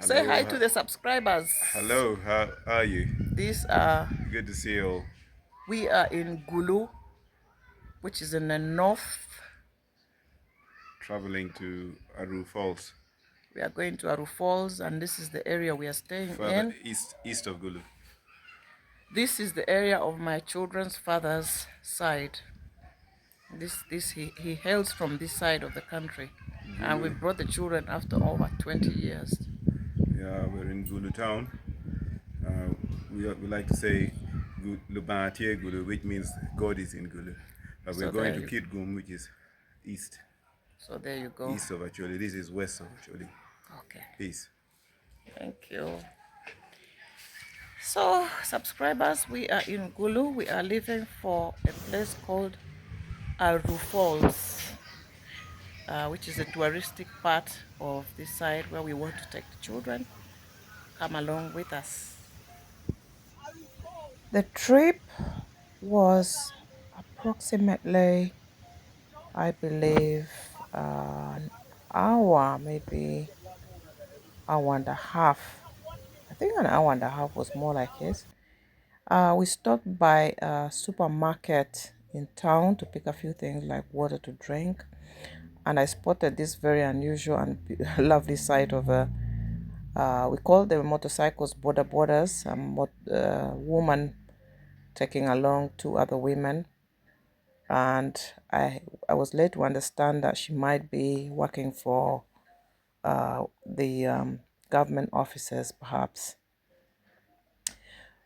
Say hi to the subscribers. Hello, how are you? These are Good to see you all. We are in Gulu, which is in the north. Traveling to Aruu Falls, We are going to Aruu Falls, and this is the area we are staying further in. east of Gulu. This is the area of my children's father's side. He hails from this side of the country, and we Gulu. brought the children after over 20 years. Yeah, we're in Gulu town. We like to say Lubantie Gulu, which means God is in Gulu. But we're So going there to you, Kitgum, which is east, so there you go. east of Acholi. This is west of Acholi. Okay, Peace. thank you. So, subscribers, we are in Gulu. We are leaving for a place called Aruu Falls, which is a touristic part of this side where we want to take the children. Come along with us. The trip was approximately, I believe, an hour, maybe hour and a half. I think an hour and a half was more like it. We stopped by a supermarket in town to pick a few things like water to drink, and I spotted this very unusual and lovely sight of a we call them motorcycles border borders. A woman taking along two other women, and I was led to understand that she might be working for the government offices, perhaps.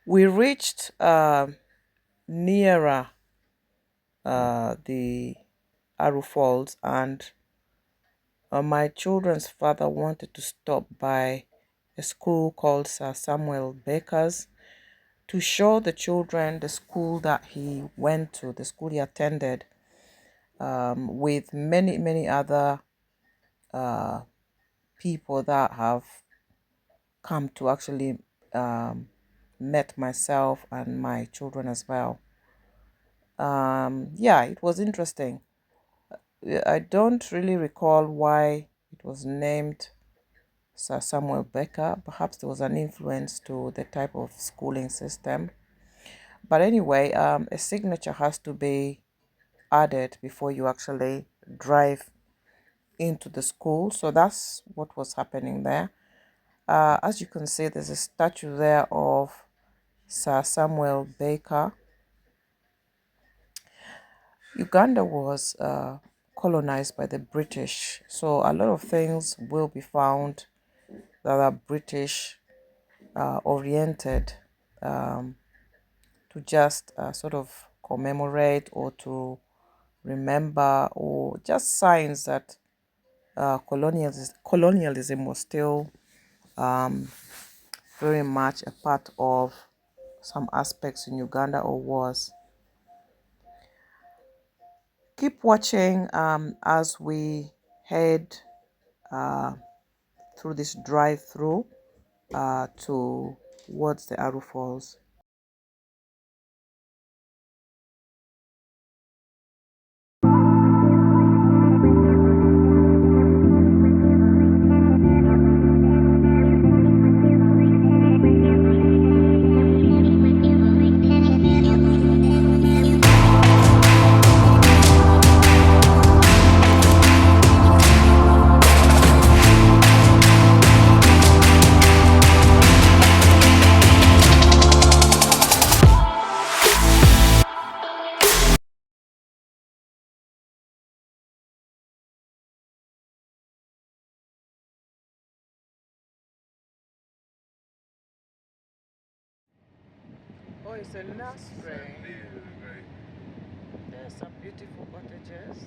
We reached nearer the Aruu Falls, and my children's father wanted to stop by a school called Sir Samuel Baker's to show the children the school that he went to, the school he attended, with many other uh, people that have come to actually met myself and my children as well. Yeah, it was interesting. I don't really recall why it was named Sir Samuel Becker. Perhaps there was an influence to the type of schooling system. But anyway, a signature has to be added before you actually drive into the school. So that's what was happening there. As you can see, there's a statue there of Sir Samuel Baker. Uganda was colonized by the British, so a lot of things will be found that are British oriented, to just sort of commemorate or to remember, or just signs that colonialism was still very much a part of some aspects in Uganda, or was. Keep watching as we head uh, through this drive-through towards the Aruu Falls. Oh, it's a nursery. There's some beautiful cottages.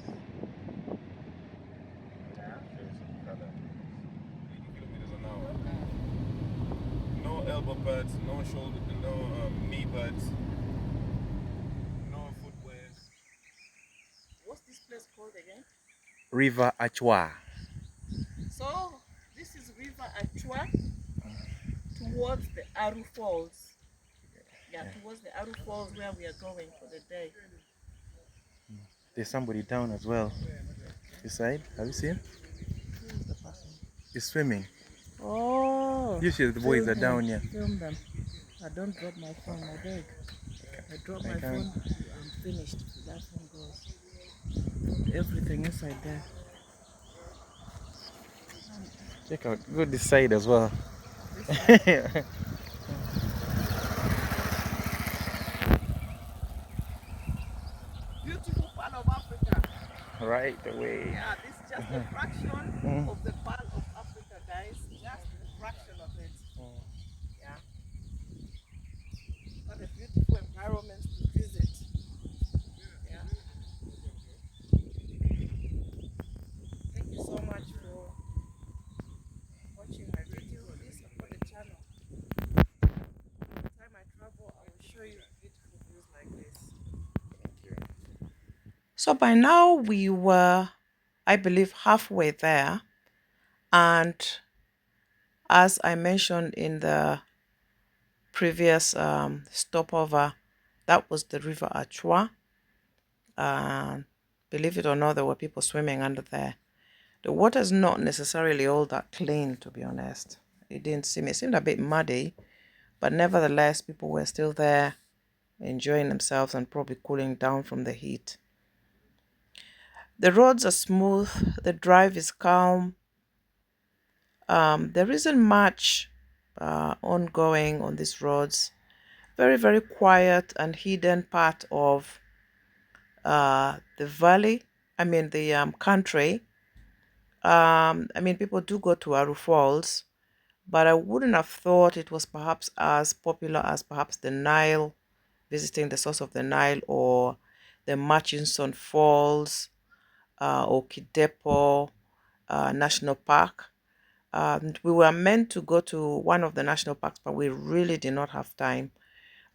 No elbow pads, no shoulder, no knee pads, no footwear. What's this place called again? River Achwa. So, this is River Achwa towards the Aruu Falls. Yeah, towards the Aruu Falls where we are going for the day. There's somebody down as well. This side, have you seen? Who is the person? He's swimming. Oh, Oh, Usually the boys film are him, down here. film them. I don't drop my phone, I beg. I drop I my can phone, I'm finished. That phone goes. Put everything inside there. check out. Go this side as well. This side. Beautiful part of Africa. Right away. Yeah, this is just a fraction of the part of Africa, guys. Just a fraction of it. Yeah. What a beautiful environment to visit. Yeah. Thank you so much for watching my video. Please support the channel. Next time I travel, I will show you beautiful views like this. So by now we were, I believe, halfway there. And as I mentioned in the previous stopover, that was the river Achua. And believe it or not, there were people swimming under there. The water's not necessarily all that clean, to be honest. It seemed a bit muddy, but nevertheless, people were still there enjoying themselves and probably cooling down from the heat. The roads are smooth, the drive is calm. There isn't much ongoing on these roads. Very, very quiet and hidden part of the valley, the country. People do go to Aruu Falls, but I wouldn't have thought it was perhaps as popular as perhaps the Nile, visiting the source of the Nile, or the Murchison Falls, or Kidepo National Park. We were meant to go to one of the national parks, but we really did not have time.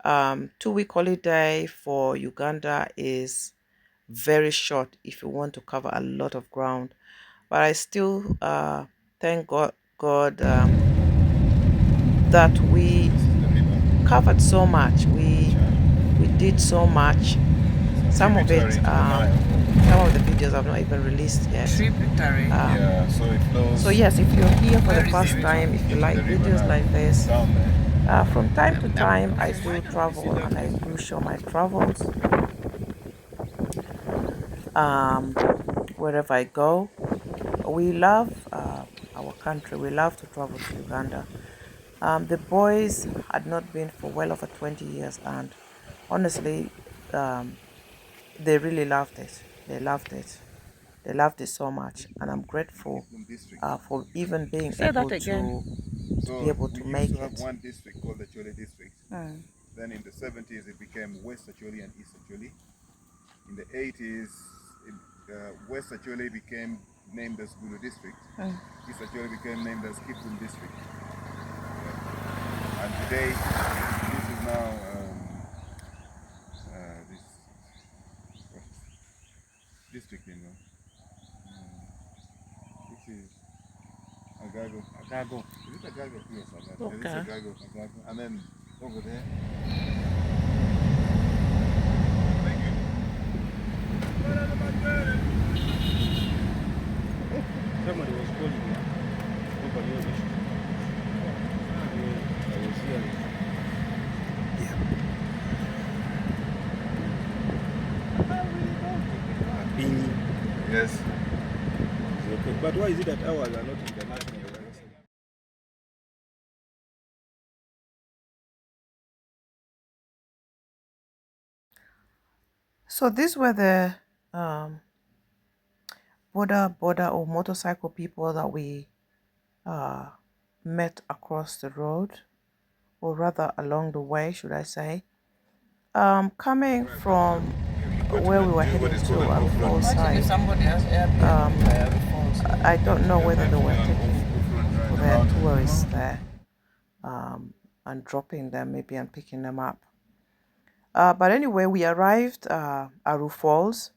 2-week holiday for Uganda is very short if you want to cover a lot of ground. But I still thank God that we covered so much. We did so much. Some of it, some of the videos I've not even released yet. Tributary. Yeah, so it flows. So yes, if you're here for the first time, if you like videos like this, from time to time I do travel and I do show my travels wherever I go. We love our country. We love to travel to Uganda. The boys had not been for well over 20 years, and honestly, they really loved it. They loved it. They loved it so much, and I'm grateful for even being able to be able to We used make to have it. one district called the Chole district. Then in the 70s it became West Acholi and East Acholi. In the 80s, West Acholi became named as Gulu district. East Acholi became named as Kipum district. And today, this is now this district, This is Agago. Agago. Is it Agago? Yes, Agago. Okay. This is Agago. Agago. And then over there. Thank you. Somebody was calling me. Nobody was issued. I was here. Yeah. Yes. Okay. But why is it that ours are not international? So these were the border or motorcycle people that we met across the road, or rather along the way, should I say. Coming from where we were heading to Aruu Falls side. I don't know whether they were taking people there, tourists there, and dropping them maybe and picking them up. But anyway, we arrived at Aruu Falls,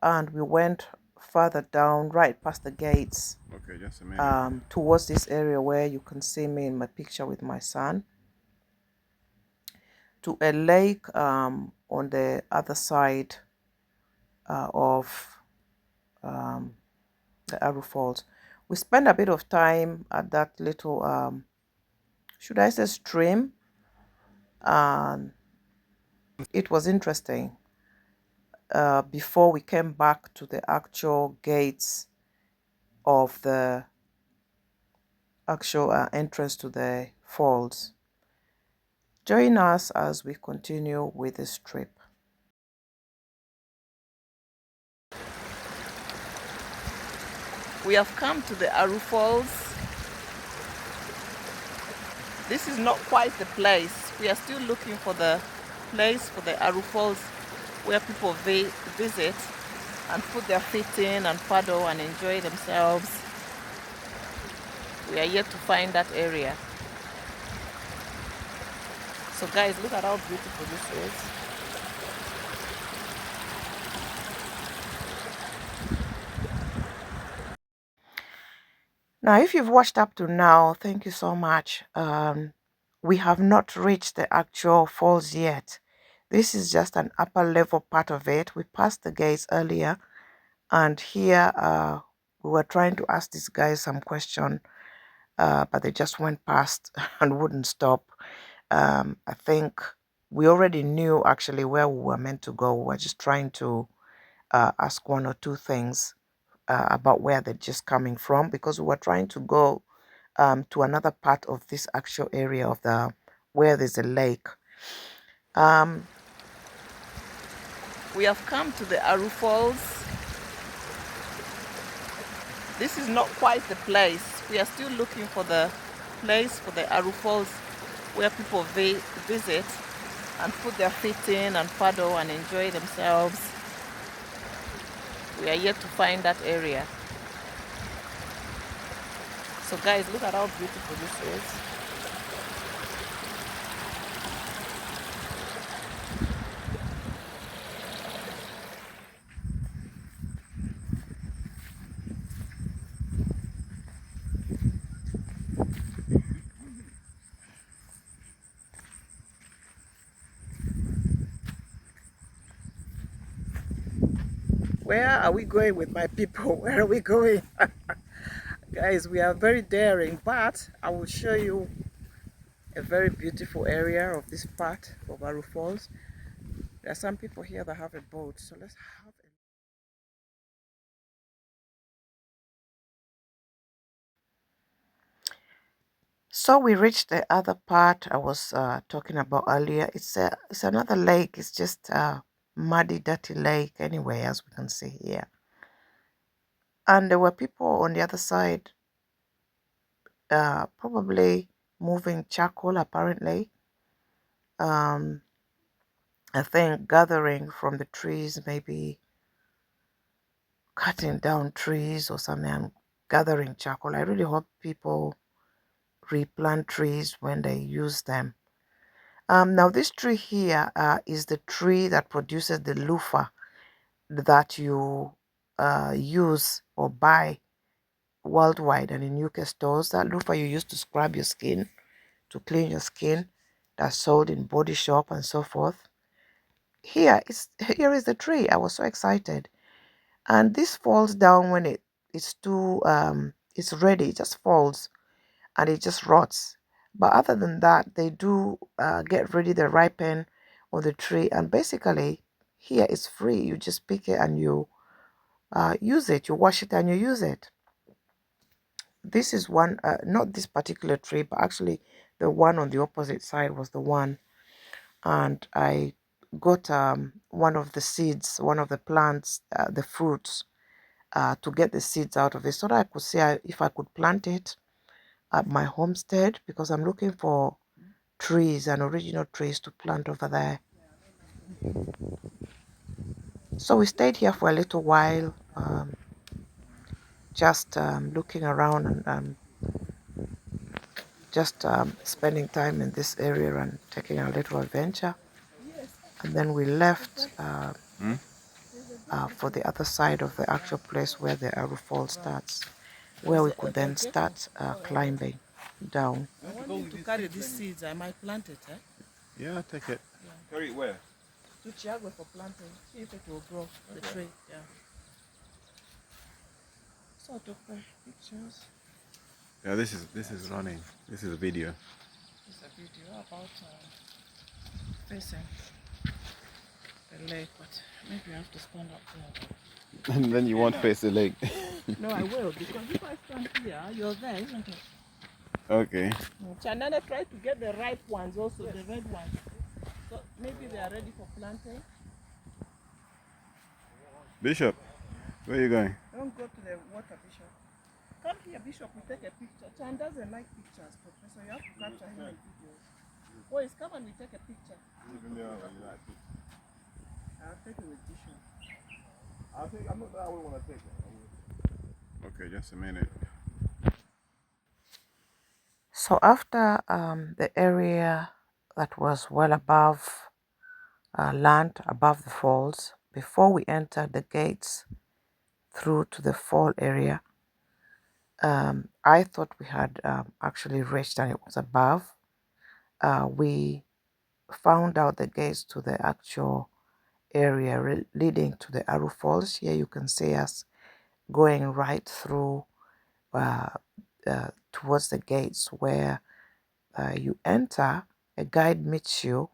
and we went further down, right past the gates, Okay, just a minute. towards this area where you can see me in my picture with my son, to a lake on the other side of the Aruu Falls. We spent a bit of time at that little should I say stream. And it was interesting. Before we came back to the actual gates of the actual entrance to the falls. Join us as we continue with this trip. We have come to the Aruu Falls. This is not quite the place. We are still looking for the place for the Aruu Falls where people visit and put their feet in and paddle and enjoy themselves. We are yet to find that area. So guys, look at how beautiful this is. Now, if you've watched up to now, thank you so much. We have not reached the actual falls yet. This is just an upper level part of it. We passed the gates earlier, and here we were trying to ask these guys some question, but they just went past and wouldn't stop. I think we already knew actually where we were meant to go. We were just trying to ask one or two things about where they're just coming from, because we were trying to go to another part of this actual area of the where there's a lake. We have come to the Aruu Falls. This is not quite the place. We are still looking for the place for the Aruu Falls where people visit and put their feet in and paddle and enjoy themselves. We are yet to find that area. So guys, look at how beautiful this is. Where are we going with my people? Where are we going? Guys, we are very daring, but I will show you a very beautiful area of this part of Aruu Falls. There are some people here that have a boat, so let's have a So we reached the other part I was talking about earlier. It's another lake. It's just a muddy, dirty lake anyway, as we can see here. And there were people on the other side, probably moving charcoal apparently. Um, I think gathering from the trees, maybe cutting down trees or something and gathering charcoal. I really hope people replant trees when they use them. Now this tree here is the tree that produces the loofah that you use or buy worldwide and in UK stores. That loofah you use to scrub your skin, to clean your skin, that's sold in Body Shop and so forth. Here is the tree. I was so excited. And this falls down when it's too it's ready. It just falls and it just rots. But other than that, they do get ready, they ripen on the tree, and basically here it's free. You just pick it and you use it. You wash it and you use it. This is one, not this particular tree, but actually the one on the opposite side was the one, and I got one of the seeds, one of the plants, the fruits, to get the seeds out of it so that I could see if I could plant it at my homestead, because I'm looking for trees and original trees to plant over there. So we stayed here for a little while, just looking around and just spending time in this area and taking a little adventure. And then we left for the other side of the actual place where the Aruu Fall starts, where we could then start climbing down. I want you to carry these seeds. I might plant it, eh? Yeah, take it. Yeah. Carry it where? To Chiagwe for planting. See if it will grow, the tree. Yeah. So I took the pictures. Yeah, this is running. This is a video. This is a video about facing the lake, but maybe I have to stand up there. And then you won't face the lake. No, I will, because if I stand here, you're there, isn't it? Okay. Chanana tried to get the ripe ones also, the red ones. So maybe they are ready for planting. Bishop, where are you going? Don't go to the water, Bishop. Come here, Bishop, we take a picture. Chan doesn't like pictures, Professor. You have to capture him in videos. Boys, come and we take a picture. I'll take it with Bishop. I'm not that I would want to take it. Okay, just a minute. So after the area that was well above land, above the falls, before we entered the gates through to the fall area, I thought we had actually reached and it was above. We found out the gates to the actual area leading to the Aruu Falls. Here you can see us going right through towards the gates where you enter. A guide meets you.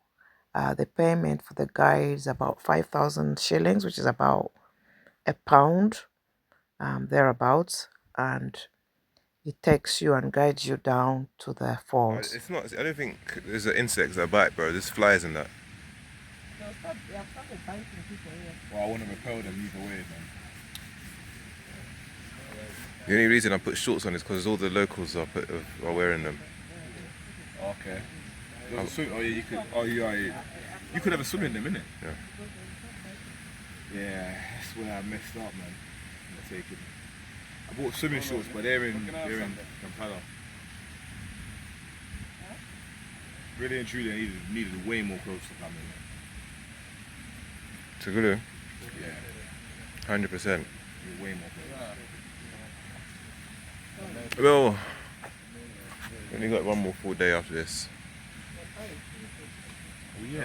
The payment for the guide is about 5,000 shillings, which is about a pound, thereabouts, and it takes you and guides you down to the falls. It's not. I don't think there's insects that bite, bro. There's flies in that. They have started biting people here. Well, I want to repel them either way, man. The only reason I put shorts on is because all the locals are wearing them. Okay. Oh yeah, you could. Oh yeah, you could have a swim in them, innit? Yeah. Yeah, that's where I messed up, man. I bought swimming shorts, but they're in Kampala. Really and truly, I needed way more clothes to come in. To good? Yeah. 100%. Way more clothes. Well, we only got one more full day after this. Oh yeah.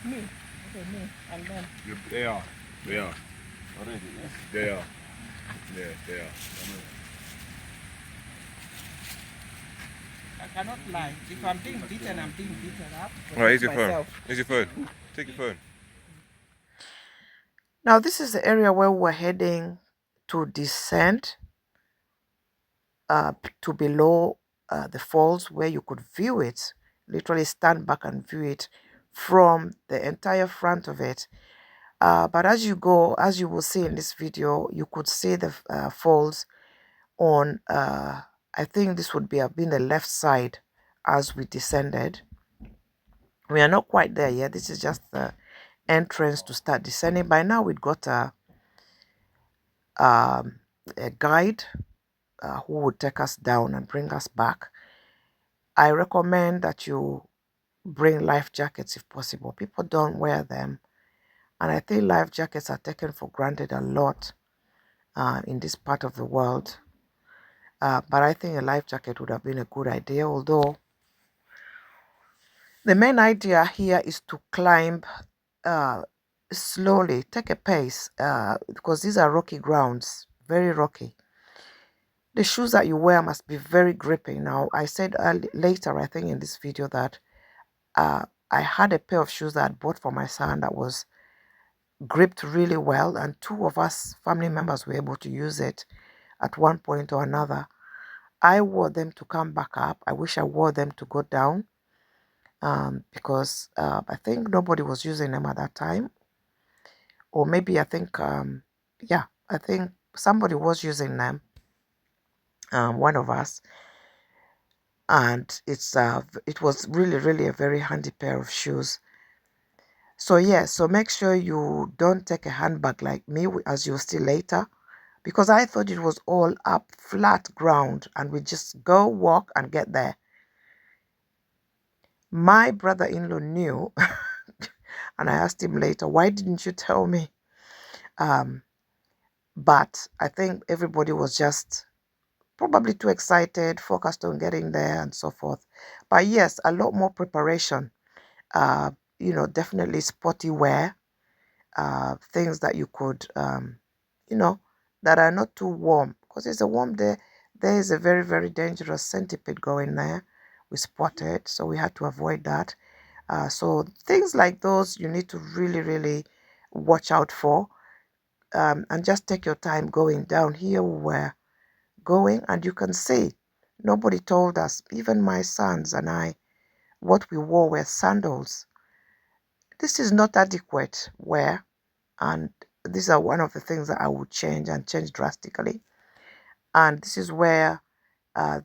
Me. Okay, me. And then. They are. They are. Already, yes? They are. Yeah, they are. I cannot lie. If I'm being beaten, I'm being beaten. I have to protect Alright, here's your myself. phone. Here's your phone. Take your phone. Now, this is the area where we're heading to descend to below the falls, where you could view it, literally stand back and view it from the entire front of it. But as you go, as you will see in this video, you could see the falls on, I think this would have been the left side as we descended. We are not quite there yet. This is just the entrance to start descending. By now, we'd got a guide who would take us down and bring us back. I recommend that you bring life jackets if possible. People don't wear them, and I think life jackets are taken for granted a lot in this part of the world. But I think a life jacket would have been a good idea, although the main idea here is to climb slowly, take a pace, because these are rocky grounds, very rocky. The shoes that you wear must be very gripping. Now, I said later, I think in this video, that I had a pair of shoes that I bought for my son that was gripped really well, and two of us family members were able to use it at one point or another. I wore them to come back up. I wish I wore them to go down, because I think nobody was using them at that time. Or maybe I think, yeah, I think somebody was using them, one of us. And it was really a very handy pair of shoes. So yeah, so make sure you don't take a handbag like me, as you'll see later, because I thought it was all up flat ground and we just go walk and get there. My brother-in-law knew and I asked him later, why didn't you tell me? But I think everybody was just probably too excited, focused on getting there and so forth. But yes, a lot more preparation. You know, definitely sporty wear, things that you could, you know, that are not too warm, because it's a warm day. there is a very, very dangerous centipede going there. We spotted, so we had to avoid that. So things like those you need to really, really watch out for, and just take your time going down. Here we were going, and you can see nobody told us, even my sons and I, what we wore were sandals. This is not adequate wear, and these are one of the things that I would change and change drastically. And this is where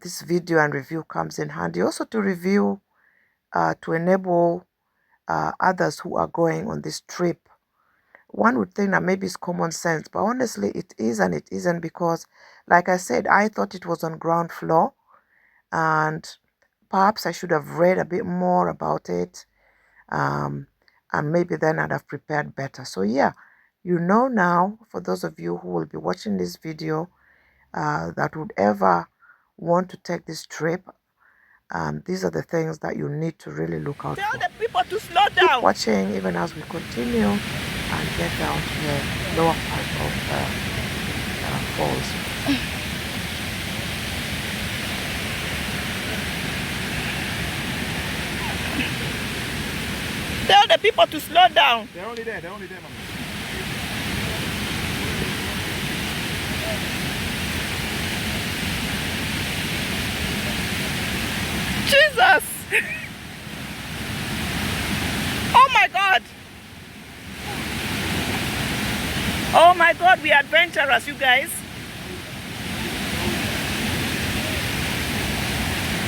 this video and review comes in handy, also to review, to enable others who are going on this trip. One would think that maybe it's common sense, but honestly it is and it isn't, because like I said, I thought it was on ground floor, and perhaps I should have read a bit more about it, and maybe then I'd have prepared better. So yeah, you know now, for those of you who will be watching this video, that would ever want to take this trip, these are the things that you need to really look out for. Tell the people to slow down. Keep watching even as we continue and get down to the lower part of the falls. Tell the people to slow down. They're only there, Mama. Jesus! Oh my God! Oh my God, we are adventurous, you guys.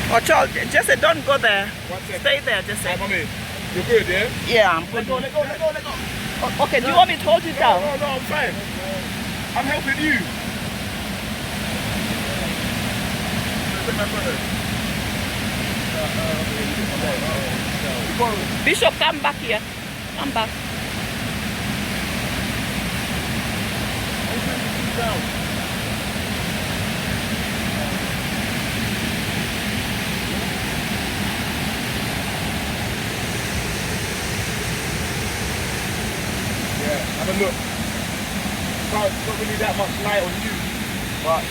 Oh, Charles, just say don't go there. Stay there, just say. You're good, yeah? Yeah, I'm good. Let go. Oh, okay, do you want me to hold you down? No, I'm fine. I'm helping you. Bishop, come back here. Come back. Yeah, have a look. It's not really that much light on you, but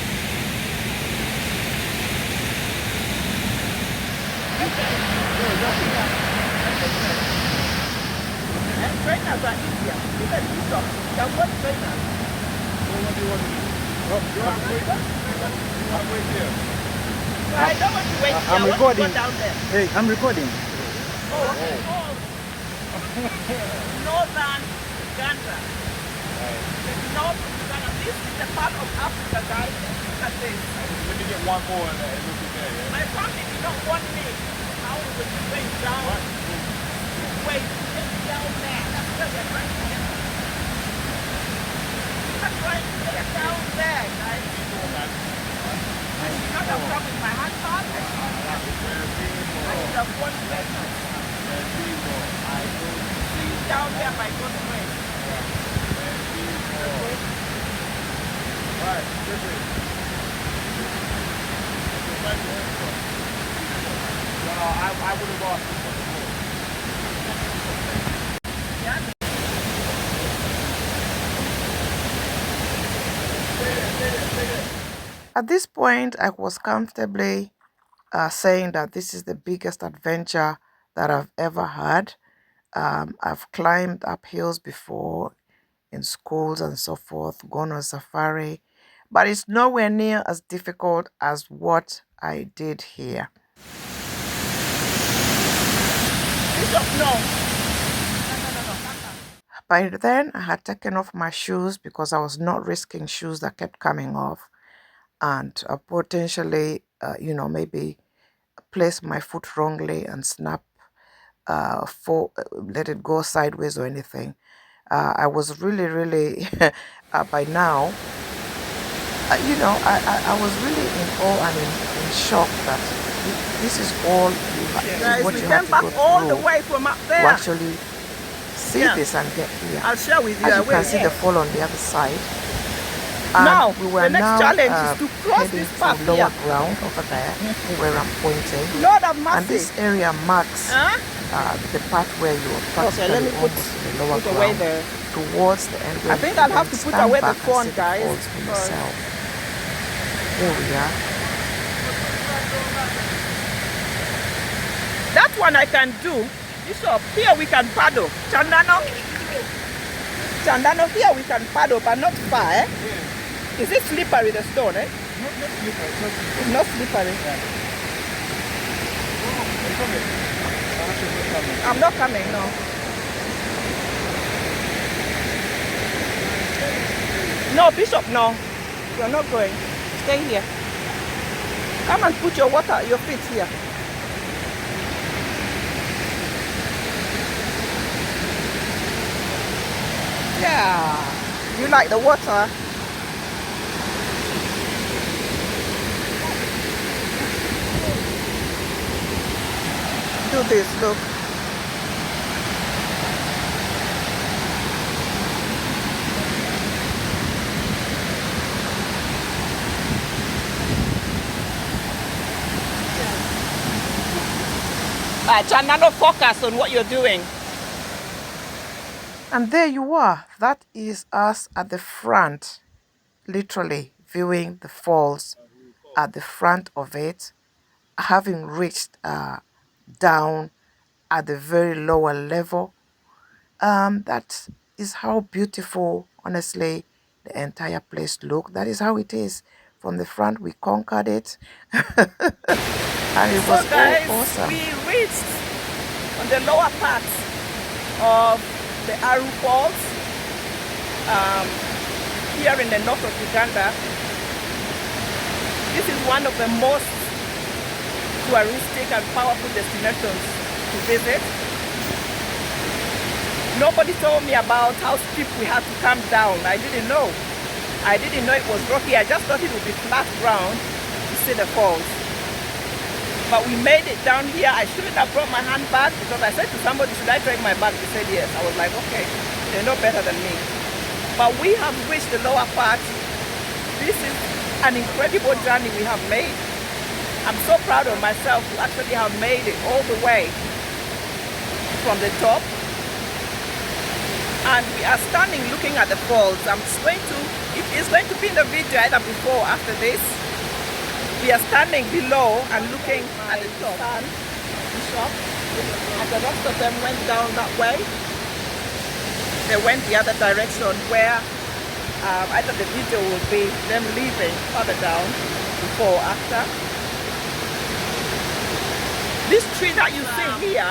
And trainers are easier. Even Bishop, you can watch trainers. what do you want to do? You want to wait here? I don't want to wait here. I'm I want recording. to go down there. Hey, I'm recording. Northern Uganda. North Uganda. This is the part of Africa, guys. Look at this. Let me get one more and look at there, yeah? My family did not want me. How would you wait down? Wait, get down there. That's where they're trying to get. They're trying to get down there, guys. I did not have trouble with my hand part. I should have won better. Down there by God's grace. Right, listen. No, I would have asked you something more. At this point, I was comfortably saying that this is the biggest adventure that I've ever had. I've climbed up hills before in schools and so forth, gone on safari, but it's nowhere near as difficult as what I did here. By then, I had taken off my shoes because I was not risking shoes that kept coming off, and potentially, maybe place my foot wrongly and snap, let it go sideways or anything. I was really, by now, I was really in awe and in shock that this is all Guys, what we you have came to back go all through the way from up to there. actually see this and get here. I'll share with you. As you can see the fall on the other side. Now, we were the next now, challenge is to cross heading this path to lower here. ground over there where I'm pointing. Lord have mercy. And this area marks the part where you are practically let me put almost to the lower away ground the. towards the end. I think I'll have to put away the phone, guys. For yourself. Here we are. That one I can do. Bishop, here we can paddle. Chandano? Chandano, here we can paddle, but not far, eh? Yeah. Is it slippery, the stone, eh? Not slippery, it's not slippery. Yeah. I'm not coming, no. No, Bishop, no. You're not going. Stay here. Come and put your feet here. Yeah. You like the water? Do this, look. Chandano, focus on what you're doing. And there you are. That is us at the front, literally viewing the falls at the front of it, having reached down at the very lower level. That is how beautiful, honestly, the entire place looked. That is how it is. From the front, we conquered it. And it was guys, awesome. We reached on the lower part of the Aruu Falls here in the north of Uganda. This is one of the most touristic and powerful destinations to visit. Nobody told me about how steep we had to come down. I didn't know. I didn't know it was rocky. I just thought it would be flat ground to see the falls. But we made it down here. I shouldn't have brought my handbag because I said to somebody, should I take my bag? They said yes. I was like, okay, they know better than me. But we have reached the lower part. This is an incredible journey we have made. I'm so proud of myself to actually have made it all the way from the top. And we are standing looking at the falls. It's going to be in the video either before or after this. We are standing below and looking at the top. Bishop, and the rest of them went down that way. They went the other direction where either the video will be them leaving further down before or after. This tree that you see here,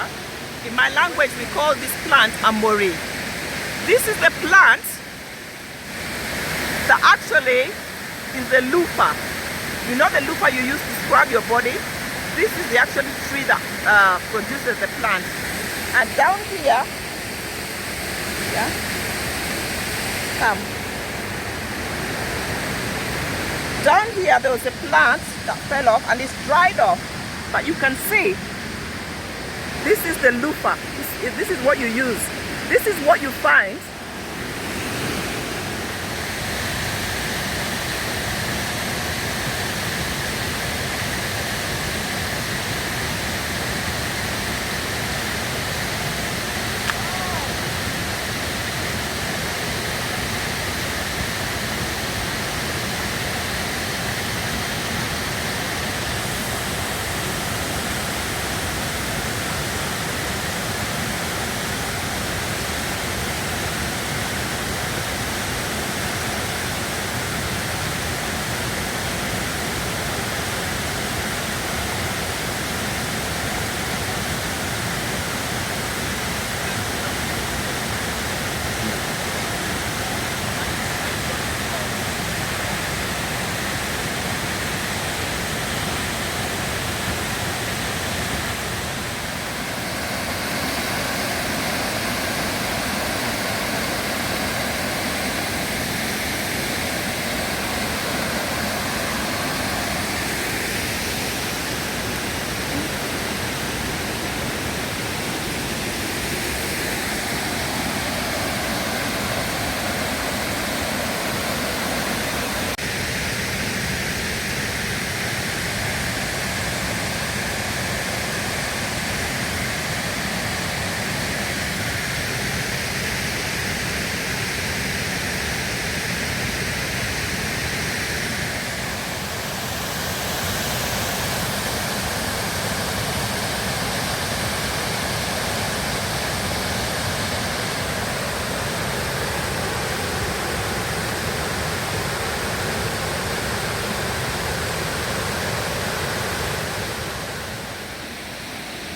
in my language we call this plant Amori. This is the plant that actually is the loofah. You know the loofah you use to scrub your body? This is the actual tree that produces the plant. And down here, yeah, come. Down here there was a plant that fell off and it's dried off. But you can see, this is the loofah. This is what you use. This is what you find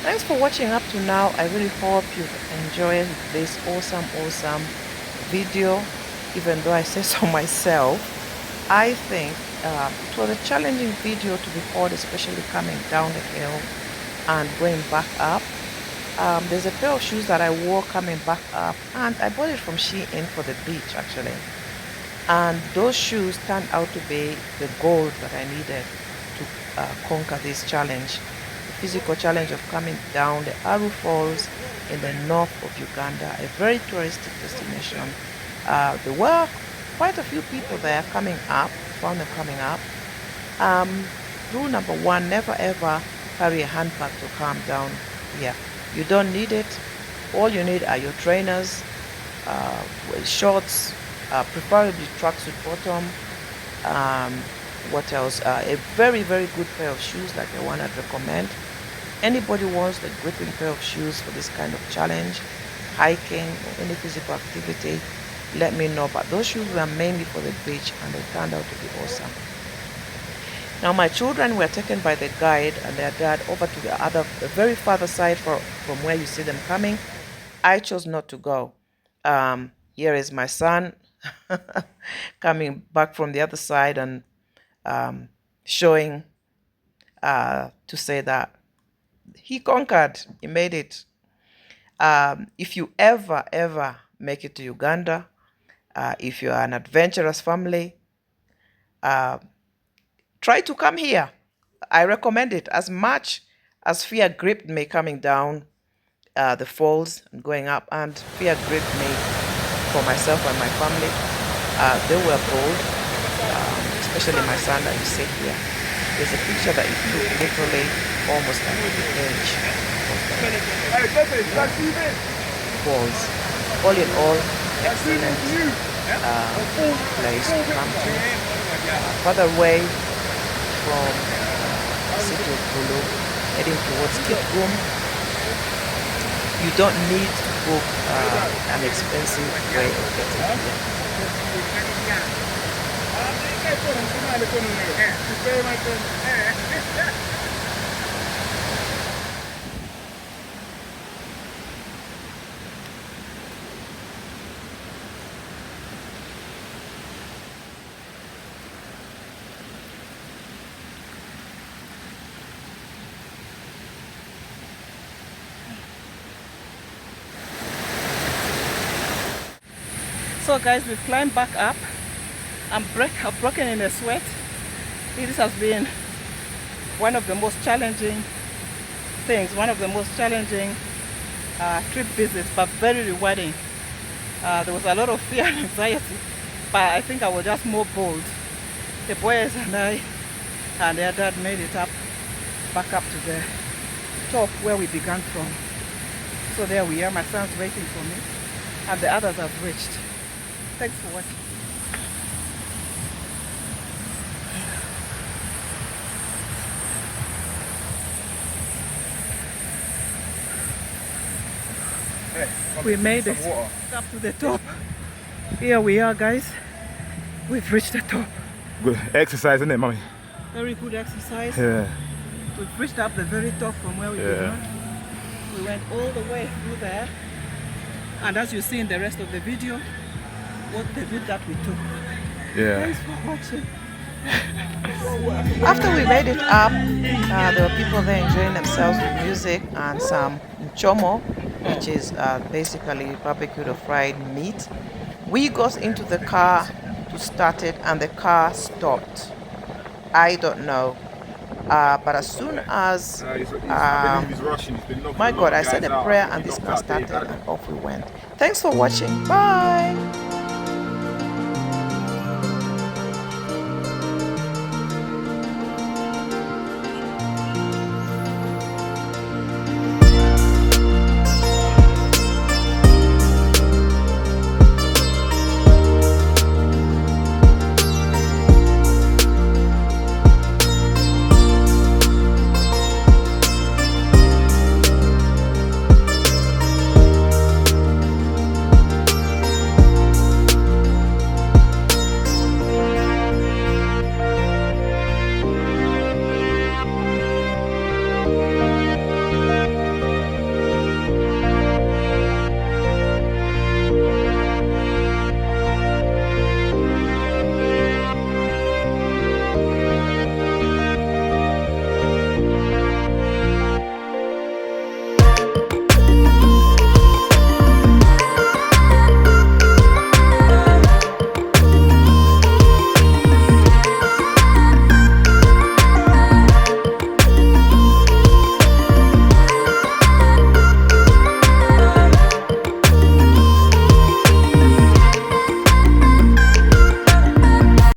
Thanks for watching up to now. I really hope you've enjoyed this awesome video. Even though I say so myself, I think it was a challenging video to record, especially coming down the hill and going back up. There's a pair of shoes that I wore coming back up, and I bought it from Shein for the beach actually. And those shoes turned out to be the gold that I needed to conquer this challenge, the physical challenge of coming down the Aruu Falls in the north of Uganda, a very touristic destination. There were quite a few people there coming up, found them coming up. Rule number one, never ever carry a handbag to come down here. You don't need it. All you need are your trainers, shorts, preferably tracksuit bottom. What else? A very good pair of shoes, like the one I'd recommend. Anybody wants a gripping pair of shoes for this kind of challenge, hiking or any physical activity, let me know. But those shoes were mainly for the beach, and they turned out to be awesome. Now my children were taken by the guide and their dad over to the very farther side from where you see them coming. I chose not to go. Here is my son coming back from the other side and showing to say that he conquered, he made it. If you ever make it to Uganda, if you are an adventurous family, try to come here. I recommend it. As much as fear gripped me coming down the falls and going up, and fear gripped me for myself and my family, they were bold, especially my son that you see here. There's a picture that he took literally almost at the edge of the falls. All in all, excellent place to come to. Further away from the city of Bulu, heading towards Kitgum. You don't need to book an expensive way of getting here. So guys, we've climbed back up. I'm broken in a sweat. This has been one of the most challenging things, one of the most challenging trip visits, but very rewarding. There was a lot of fear and anxiety, but I think I was just more bold. The boys and I and their dad made it up, back up to the top where we began from. So there we are, my son's waiting for me, and the others have reached. Thanks for watching. We made it up to the top. Here we are, guys. We've reached the top. Good exercise, isn't it, mommy? Very good exercise. Yeah. We've reached up the very top from where we began. We went all the way through there. And as you see in the rest of the video, what the route that we took. Yeah. Thanks for watching. After we made it up, there were people there enjoying themselves with music and some chomo, which is basically barbecued or fried meat. We got into the car to start it, and the car stopped. I don't know. But as soon as, my God, I said a prayer and this car started and off we went. Thanks for watching. Bye.